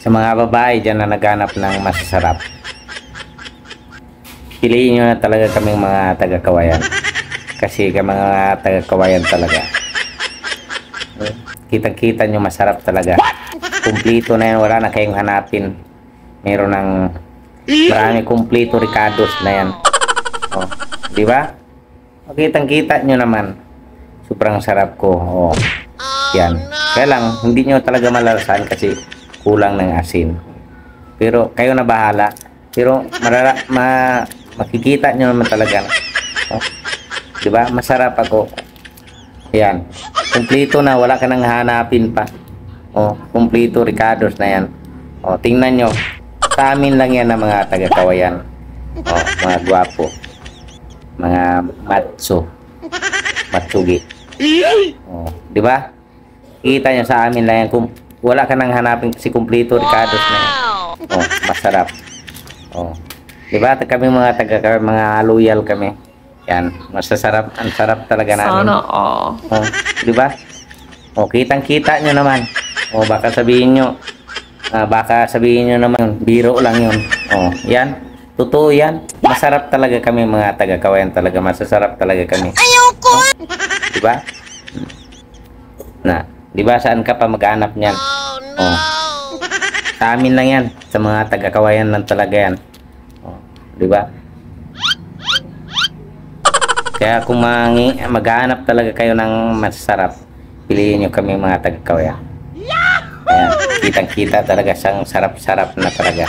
Sa mga babae dyan na naghanap ng masasarap, piliin nyo na talaga kaming mga taga-Kawayan. Kasi ka mga taga-Kawayan talaga, kitang-kita nyo masarap talaga. Kumplito na yan, wala na kayong hanapin. Meron ng marami kumplito ricados na yan. Oh, di ba? Kitang-kita nyo naman. Sobrang sarap ko. Oh, yan. Kaya lang, hindi nyo talaga malalasan kasi kulang ng asin. Pero kayo na bahala. Pero makikita nyo naman talaga. Oh, di ba? Masarap ako. Yan. Kumplito na, wala ka nang hanapin pa. Oh, kumplito ricados na yan. Oh, tingnan nyo. Sa amin lang yan ng mga taga-Kawayan. Oh, mga gwapo. Mga matso. Matsugi. Oh, di ba? Kita nyo sa amin lang yan. Kung wala ka nang hanapin si kumplito ricados na yan. Oh, masarap. Oh, di ba? Kami mga mga loyal kami. Yan, masasarap. Ang sarap talaga namin. Sana all. Oh, di ba? Oh, kitang-kita nyo naman. Oh, baka sabihin nyo naman, biro lang yun. Oh, yan. Totoo yan. Masarap talaga kami mga taga-Kawayan talaga. Masasarap talaga kami. Ayoko! Oh, di ba? Na, di ba saan ka pa maghanap niyan? Oh, sa amin lang yan. Sa mga taga-Kawayan lang talaga yan. Oh, di ba? Kaya kung maghanap talaga kayo ng masarap, piliin nyo kami mga taga-Kawayan. Ayan, kitang-kita talaga siyang sarap-sarap na talaga.